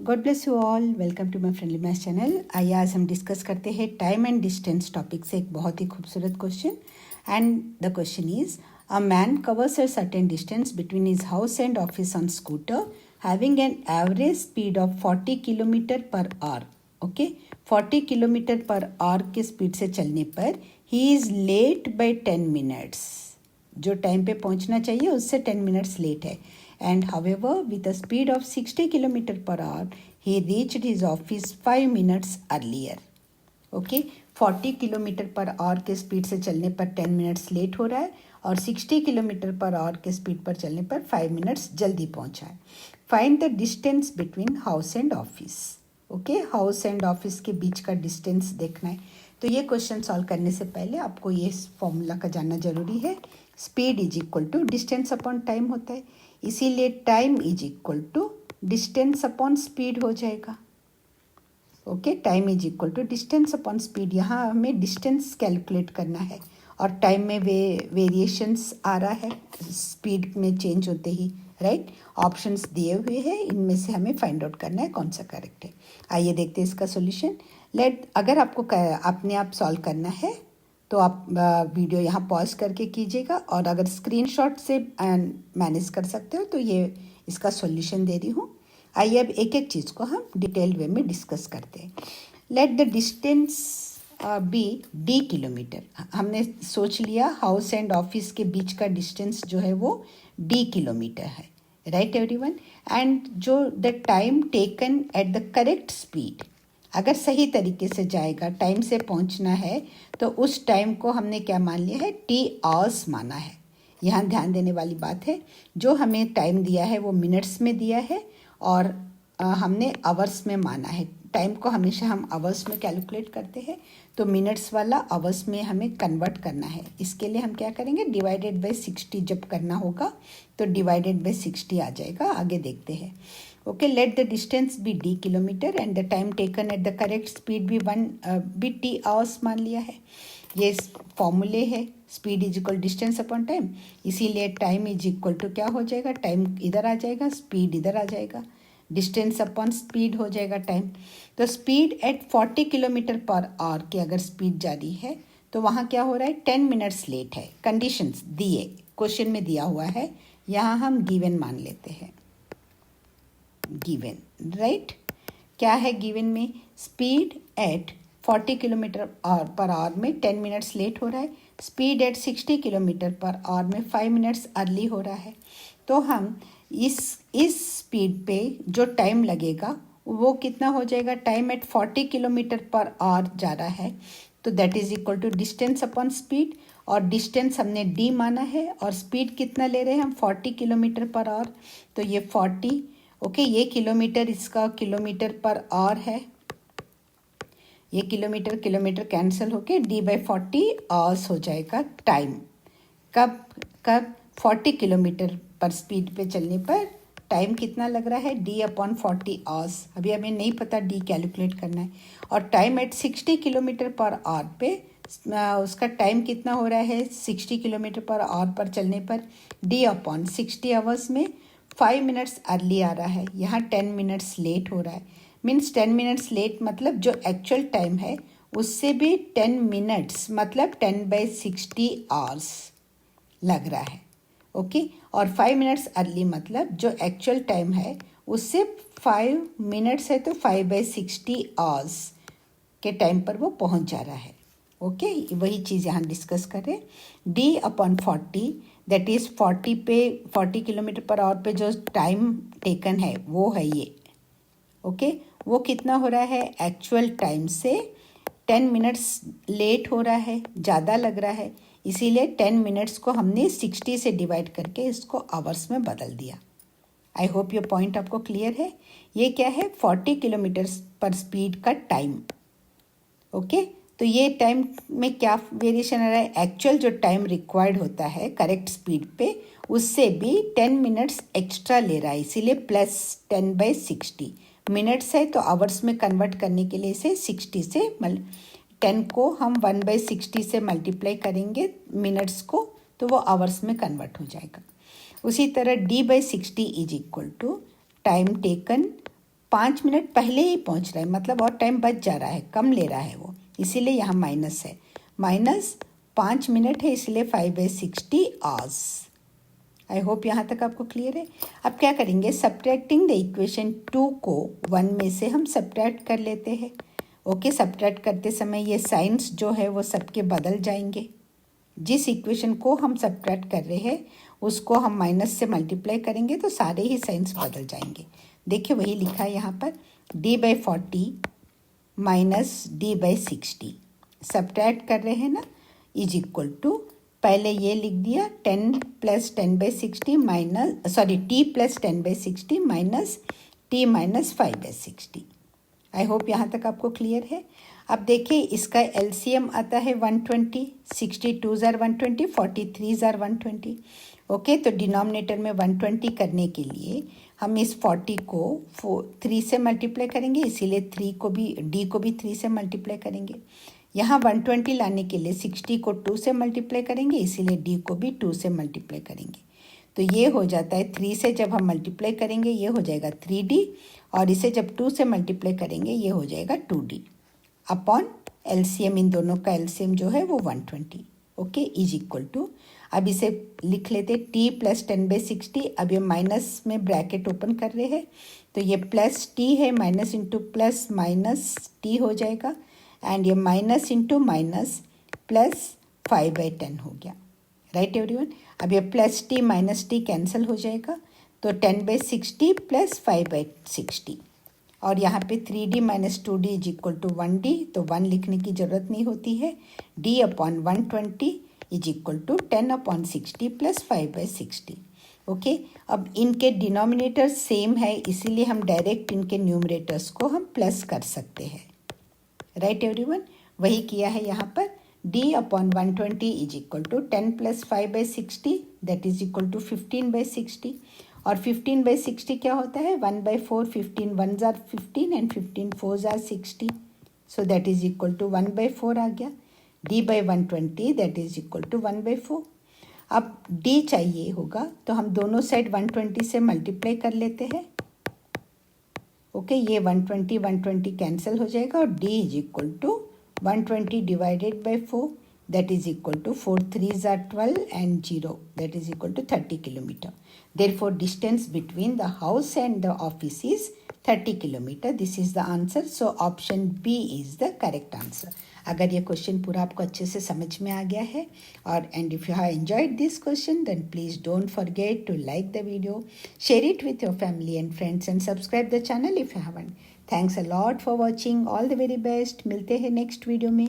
God bless you all. Welcome to my friendly maths channel. आइए आज हम discuss करते हैं टाइम एंड डिस्टेंस टॉपिक से एक बहुत ही खूबसूरत question. And the question is a man covers a certain distance between his house and office on scooter having an average speed of 40 kilometre per hour. Okay, 40 kilometre per hour के speed से चलने पर ही is late by 10 minutes. जो time पे पहुंचना चाहिए उससे 10 मिनट्स लेट है। And however, with a speed of 60 kilometer per hour, he reached his office 5 minutes earlier. Okay, 40 kilometre per hour के स्पीड से चलने पर 10 मिनट्स लेट हो रहा है और 60 किलोमीटर पर आवर के स्पीड पर चलने पर 5 मिनट्स जल्दी पहुंचा है। Find the distance between house and office. Okay, house and office के बीच का डिस्टेंस देखना है। तो ये क्वेश्चन सॉल्व करने से पहले आपको ये फॉर्मूला का जानना जरूरी है। Speed is equal to distance upon time होता है, इसीलिए time is equal to distance upon speed हो जाएगा। Okay, time is equal to distance upon speed. यहाँ हमें डिस्टेंस कैलकुलेट करना है और टाइम में वेरिएशंस आ रहा है स्पीड में चेंज होते ही, राइट। ऑप्शंस दिए हुए हैं, इनमें से हमें फाइंड आउट करना है कौन सा करेक्ट है। आइए देखते हैं इसका सॉल्यूशन। अगर आपको अपने आप सॉल्व करना है तो आप वीडियो यहाँ पॉज करके कीजिएगा, और अगर स्क्रीनशॉट से मैनेज कर सकते हो तो ये इसका सॉल्यूशन दे रही हूँ। आइए अब एक एक चीज़ को हम डिटेल वे में डिस्कस करते हैं। Let the distance be D kilometre. हमने सोच लिया हाउस एंड ऑफिस के बीच का डिस्टेंस जो है वो डी किलोमीटर है, राइट एवरीवन। एंड जो the time taken at the correct speed, अगर सही तरीके से जाएगा, टाइम से पहुंचना है, तो उस टाइम को हमने क्या मान लिया है, टी आवर्स माना है। यहाँ ध्यान देने वाली बात है, जो हमें टाइम दिया है वो मिनट्स में दिया है और हमने आवर्स में माना है। टाइम को हमेशा हम आवर्स में कैलकुलेट करते हैं, तो मिनट्स वाला आवर्स में हमें कन्वर्ट करना है। इसके लिए हम क्या करेंगे, डिवाइडेड बाय 60 जब करना होगा तो डिवाइडेड बाय 60 आ जाएगा। आगे देखते हैं। Okay, let the distance be D kilometre and the time taken at the correct speed be T hours मान लिया है। ये फॉर्मूले है, speed is equal distance upon time, इसीलिए टाइम इज इक्वल टू क्या हो जाएगा, टाइम इधर आ जाएगा, स्पीड इधर आ जाएगा, डिस्टेंस अपॉन स्पीड हो जाएगा टाइम। तो speed at 40 kilometre per our की अगर स्पीड जारी है तो वहाँ क्या हो रहा है, 10 मिनट्स लेट है। कंडीशंस दिए, क्वेश्चन में दिया हुआ है, यहाँ हम गिवन मान लेते हैं। Given, right. क्या है गिवन में, speed at 40 kilometre per our में 10 मिनट्स लेट हो रहा है, speed at 60 kilometre per our में 5 मिनट्स अर्ली हो रहा है। तो हम इस स्पीड पे जो टाइम लगेगा वो कितना हो जाएगा, time at 40 kilometre per hour जा रहा है, तो that is equal to distance upon speed. और डिस्टेंस हमने डी माना है और स्पीड कितना ले रहे हैं हम, 40 किलोमीटर पर आवर, तो ये 40। ओके, ये किलोमीटर, इसका किलोमीटर पर आवर है, ये किलोमीटर किलोमीटर कैंसिल होके डी बाई 40 आवर्स हो जाएगा टाइम। कब 40 किलोमीटर पर स्पीड पे चलने पर टाइम कितना लग रहा है, डी अपॉन 40 आवर्स। अभी हमें नहीं पता, डी कैलकुलेट करना है। और time at 60 kilometre per hour पे उसका टाइम कितना हो रहा है, 60 किलोमीटर पर आवर पर चलने पर डी अपॉन 60 आवर्स में 5 मिनट्स अर्ली आ रहा है, यहाँ 10 मिनट्स लेट हो रहा है। मीन्स 10 मिनट्स लेट मतलब जो एक्चुअल टाइम है उससे भी 10 मिनट्स मतलब 10/60 आवर्स लग रहा है। ओके, और 5 मिनट्स अर्ली मतलब जो एक्चुअल टाइम है उससे 5 मिनट्स है, तो 5/60 आवर्स के टाइम पर वो पहुंच जा रहा है। ओके, वही चीज़ यहाँ डिस्कस करें। D upon 40 that is 40 kilometre per hour पे जो टाइम टेकन है वो है ये। ओके, वो कितना हो रहा है, एक्चुअल टाइम से 10 मिनट्स लेट हो रहा है, ज़्यादा लग रहा है, इसीलिए 10 मिनट्स को हमने 60 से डिवाइड करके इसको आवर्स में बदल दिया। आई होप ये पॉइंट आपको क्लियर है। ये क्या है, 40 किलोमीटर पर स्पीड का टाइम। ओके, तो ये टाइम में क्या वेरिएशन आ रहा है, एक्चुअल जो टाइम रिक्वायर्ड होता है करेक्ट स्पीड पे उससे भी 10 मिनट्स एक्स्ट्रा ले रहा है, इसीलिए प्लस 10/60 मिनट्स है, तो आवर्स में कन्वर्ट करने के लिए इसे 60 से 10 को हम 1/60 से मल्टीप्लाई करेंगे मिनट्स को, तो वो आवर्स में कन्वर्ट हो जाएगा। उसी तरह D/60 is equal to time taken 5 minute पहले ही पहुंच रहा है, मतलब और टाइम बच जा रहा है, कम ले रहा है वो, इसीलिए यहाँ माइनस है। माइनस 5 मिनट है, इसलिए 5/60 आवर्स। आई होप यहाँ तक आपको क्लियर है। अब क्या करेंगे, सब्ट्रैक्टिंग द इक्वेशन 2 को 1 में से हम सब्ट्रैक्ट कर लेते हैं। ओके, सब्ट्रैक्ट करते समय ये साइंस जो है वो सबके बदल जाएंगे। जिस इक्वेशन को हम सब्ट्रैक्ट कर रहे हैं उसको हम माइनस से मल्टीप्लाई करेंगे तो सारे ही साइंस बदल जाएंगे। देखिए वही लिखा है यहाँ पर, d/40 माइनस d/60 सब्ट्रैक्ट कर रहे हैं ना, इज इक्वल टू, पहले ये लिख दिया 10 + 10/60 minus, sorry t + 10/60 minus t - 5/60। I hope यहाँ तक आपको क्लियर है। अब देखिए इसका एलसीएम आता है 120, 62 ज़ार 120, 43 ज़ार 120। ओके, तो डिनोमिनेटर में 120 करने के लिए हम इस 40 को 3 से मल्टीप्लाई करेंगे, इसीलिए 3 को भी, d को भी 3 से मल्टीप्लाई करेंगे। यहाँ 120 लाने के लिए 60 को 2 से मल्टीप्लाई करेंगे, इसीलिए d को भी 2 से मल्टीप्लाई करेंगे। तो ये हो जाता है 3 से जब हम मल्टीप्लाई करेंगे ये हो जाएगा 3d, और इसे जब 2 से मल्टीप्लाई करेंगे ये हो जाएगा 2d अपॉन एलसीएम, इन दोनों का एलसीएम जो है वो 120। ओके, इज इक्वल टू, अब इसे लिख लेते t + 10/60। अब ये माइनस में ब्रैकेट ओपन कर रहे हैं तो ये प्लस t है, minus into plus minus t हो जाएगा, एंड ये माइनस इंटू माइनस प्लस 5/10 हो गया। Right everyone. अब ये plus t minus t cancel हो जाएगा, तो 10/60 प्लस 5/60, और यहाँ पे 3d - 2d is equal to 1d, तो 1 लिखने की ज़रूरत नहीं होती है। d upon 120 is equal to 10/60 plus 5/60। Okay, अब इनके डिनोमिनेटर सेम है, इसीलिए हम डायरेक्ट इनके न्यूमरेटर्स को हम प्लस कर सकते हैं। राइट एवरीवन, वही किया है यहाँ पर। d upon 120 is equal to 10 + 5/60 that is equal to 15/60, और 15/60 क्या होता है, 1/4, 15 1 ज़ार 15 एंड 15 4 ज़ार 60, so that is equal to 1/4 आ गया। d/120 that is equal to 1/4। अब d चाहिए होगा तो हम दोनों साइड 120 से मल्टीप्लाई कर लेते हैं। ओके, ये 120 120 कैंसिल हो जाएगा, और d is equal to 120 divided by 4 that is equal to 4 3s are 12 and 0 that is equal to 30 kilometer. Therefore, distance between the house and the office is 30 kilometer. This is the answer. So, option B is the correct answer. अगर ये question पूरा आपको अच्छे से समझ में आ गया है, और and if you have enjoyed this question then please don't forget to like the video, share it with your family and friends and subscribe the channel if you haven't. Thanks a lot for watching. All the very best. मिलते हैं next video में.